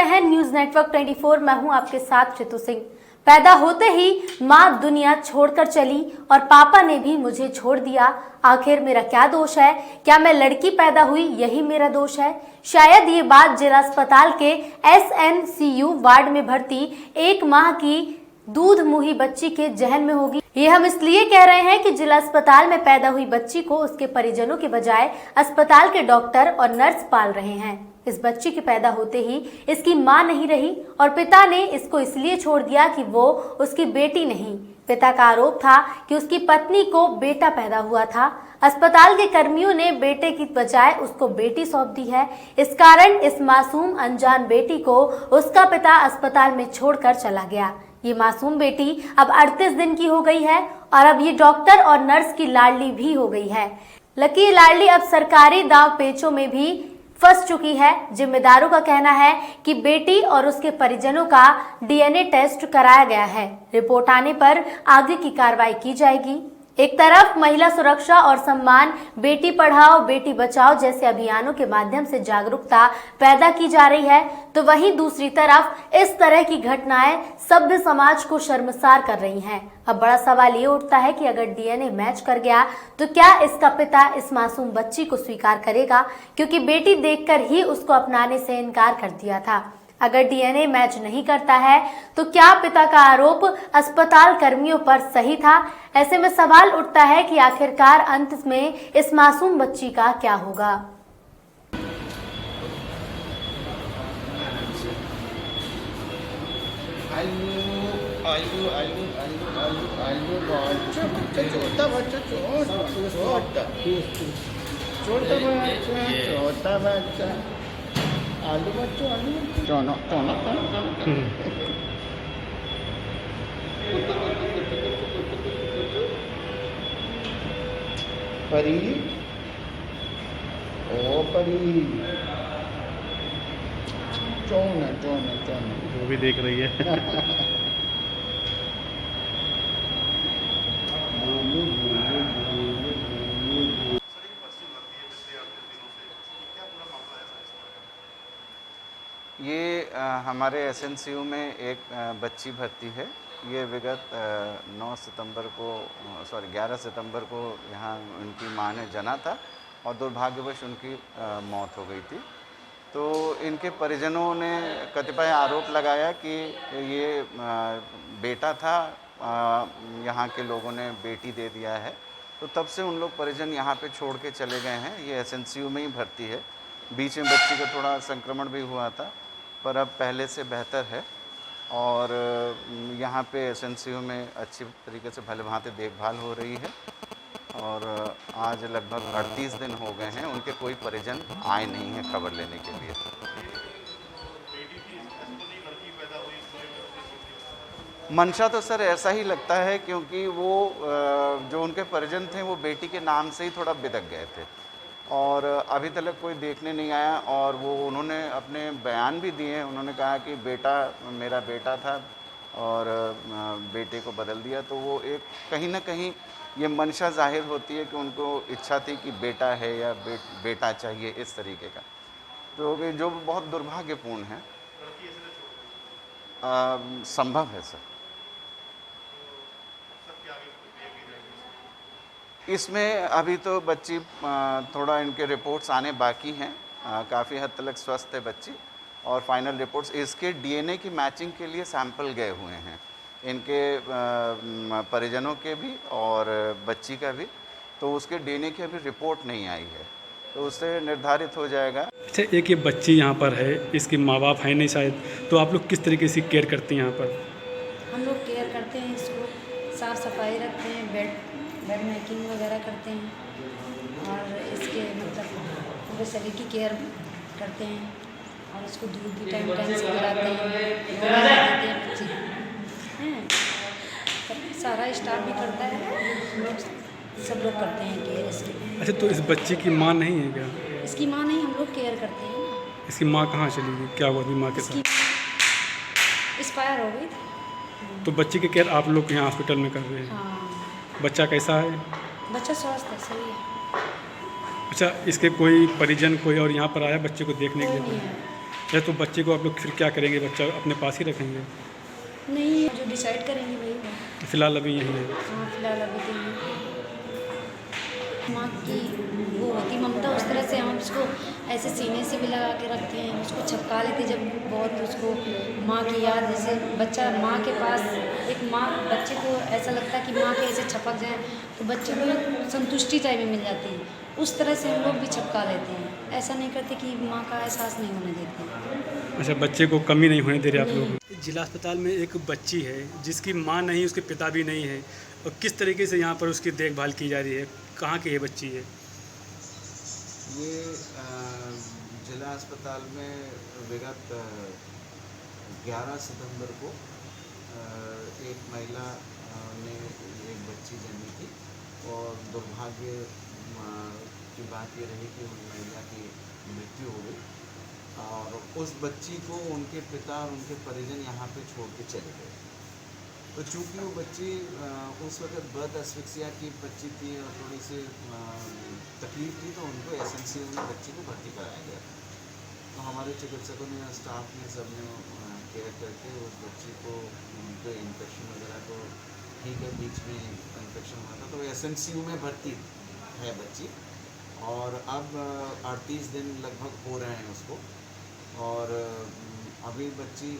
हैं news network 24। मैं हूं आपके साथ ऋतु सिंह। पैदा होते ही माँ दुनिया छोड़कर चली और पापा ने भी मुझे छोड़ दिया। आखिर मेरा क्या दोष है? क्या मैं लड़की पैदा हुई यही मेरा दोष है? शायद ये बात जिला अस्पताल के SNCU वार्ड में भर्ती 1 माह की दूध मुही बच्ची के जहन में होगी। ये हम इसलिए कह रहे हैं कि जिला अस्पताल में पैदा हुई बच्ची को उसके परिजनों के बजाय अस्पताल के डॉक्टर और नर्स पाल रहे हैं। इस बच्ची के पैदा होते ही इसकी मां नहीं रही और पिता ने इसको इसलिए छोड़ दिया कि वो उसकी बेटी नहीं। पिता का आरोप था कि उसकी पत्नी को बेटा पैदा हुआ था। अस्पताल के कर्मियों ने बेटे की बजाय उसको बेटी सौंप दी है। इस कारण इस मासूम अनजान बेटी को उसका पिता अस्पताल में छोड़कर चला गया। ये मासूम बेटी अब 38 दिन की हो गई है और अब ये डॉक्टर और नर्स की लाडली भी हो गई है। लकी लाडली अब सरकारी दाव पेचों में भी फंस चुकी है। जिम्मेदारों का कहना है कि बेटी और उसके परिजनों का DNA टेस्ट कराया गया है। रिपोर्ट आने पर आगे की कार्रवाई की जाएगी। एक तरफ महिला सुरक्षा और सम्मान, बेटी पढ़ाओ बेटी बचाओ जैसे अभियानों के माध्यम से जागरूकता पैदा की जा रही है, तो वहीं दूसरी तरफ इस तरह की घटनाएं सभ्य समाज को शर्मसार कर रही हैं। अब बड़ा सवाल ये उठता है कि अगर DNA मैच कर गया तो क्या इसका पिता इस मासूम बच्ची को स्वीकार करेगा, क्योंकि बेटी देखकर ही उसको अपनाने से इनकार कर दिया था। अगर DNA मैच नहीं करता है तो क्या पिता का आरोप अस्पताल कर्मियों पर सही था? ऐसे में सवाल उठता है कि आखिरकार अंत में इस मासूम बच्ची का क्या होगा। आलू बच्चों चौनो परी ओ परी चौना वो भी देख रही है। ये हमारे SNCU में एक बच्ची भर्ती है। ये विगत 11 सितंबर को यहाँ उनकी मां ने जना था और दुर्भाग्यवश उनकी मौत हो गई थी। तो इनके परिजनों ने कतिपय आरोप लगाया कि ये बेटा था, यहाँ के लोगों ने बेटी दे दिया है। तो तब से उन लोग परिजन यहाँ पे छोड़ के चले गए हैं। ये SNCU में ही भर्ती है। बीच में बच्ची का थोड़ा संक्रमण भी हुआ था, पर अब पहले से बेहतर है और यहाँ पे SNCU में अच्छी तरीके से भलीभांति देखभाल हो रही है। और आज लगभग 38 दिन हो गए हैं, उनके कोई परिजन आए नहीं हैं खबर लेने के लिए। मंशा तो सर ऐसा ही लगता है, क्योंकि वो जो उनके परिजन थे वो बेटी के नाम से ही थोड़ा बिदक गए थे और अभी तक कोई देखने नहीं आया। और वो उन्होंने अपने बयान भी दिए। उन्होंने कहा कि बेटा मेरा बेटा था और बेटे को बदल दिया। तो वो एक कहीं ना कहीं ये मंशा जाहिर होती है कि उनको इच्छा थी कि बेटा है या बेटा चाहिए, इस तरीके का, तो जो बहुत दुर्भाग्यपूर्ण है। संभव है सर। इसमें अभी तो बच्ची थोड़ा इनके रिपोर्ट्स आने बाकी हैं। काफ़ी हद तक स्वस्थ है बच्ची और फाइनल रिपोर्ट्स इसके DNA की मैचिंग के लिए सैंपल गए हुए हैं, इनके परिजनों के भी और बच्ची का भी। तो उसके DNA की अभी रिपोर्ट नहीं आई है, तो उससे निर्धारित हो जाएगा। अच्छा, एक ये बच्ची यहाँ पर है, इसके माँ बाप हैं नहीं शायद, तो आप लोग किस तरीके से केयर करती हैं यहाँ पर? हम लोग केयर करते हैं, इसको साफ़ सफाई रखते हैं, बेड मेकिंग वगैरह करते हैं और इसके मतलब पूरे शरीर की केयर करते हैं और इसको दूध भी टाइम से पिलाते हैं, बच्चे हैं। सारा स्टाफ भी करता है, हम लोग सब लोग करते हैं केयर इसकी। अच्छा, तो इस बच्ची की माँ नहीं है क्या? इसकी माँ नहीं, हम लोग केयर करते हैं ना। इसकी माँ कहाँ चली गई? क्या हुआ थी माँ के साथ? एक्सपायर हो गई थी। तो बच्ची की केयर आप लोग यहाँ हॉस्पिटल में कर रहे हैं? हाँ। बच्चा कैसा है? बच्चा स्वस्थ है, सही है। अच्छा, इसके कोई परिजन कोई और यहाँ पर आया बच्चे को देखने के कोई लिए? नहीं है, या तो बच्चे को आप लोग फिर क्या करेंगे, बच्चा अपने पास ही रखेंगे? नहीं, जो डिसाइड करेंगे वही है। फ़िलहाल अभी यहीं है। हाँ, फिलहाल अभी तो नहीं। माँ की वो होती ममता, उस तरह से हम उसको ऐसे सीने से भी लगा के रखते हैं, उसको छपका लेते जब बहुत उसको माँ की याद, जैसे बच्चा माँ के पास, एक माँ बच्चे को ऐसा लगता है कि माँ के ऐसे छपक जाए तो बच्चे को ना संतुष्टि टाइप में मिल जाती है, उस तरह से हम लोग भी छपका लेते हैं। ऐसा नहीं करते कि माँ का एहसास नहीं होने देते। अच्छा, बच्चे को कमी नहीं होने दे रहे आप लोग। जिला अस्पताल में एक बच्ची है जिसकी माँ नहीं, उसके पिता भी नहीं है, और किस तरीके से यहाँ पर उसकी देखभाल की जा रही है? कहाँ की ये बच्ची है? ये जिला अस्पताल में विगत 11 सितंबर को एक महिला ने एक बच्ची जन्मी थी, और दुर्भाग्य की बात ये रही कि उन महिला की मृत्यु हो गई, और उस बच्ची को उनके पिता और उनके परिजन यहाँ पे छोड़ के चले गए। तो चूँकि वो बच्ची उस वक्त बर्थ एस्फिक्सिया की बच्ची थी और थोड़ी सी तकलीफ थी, तो उनको एसएमसीयू में बच्ची को भर्ती कराया गया। तो हमारे चिकित्सकों ने, स्टाफ ने, सब ने केयर करके उस बच्ची को, उनके इन्फेक्शन वगैरह को ठीक है, बीच में इन्फेक्शन हुआ था तो एसएमसीयू में भर्ती है बच्ची, और अब 38 दिन लगभग हो रहे हैं उसको, और अभी बच्ची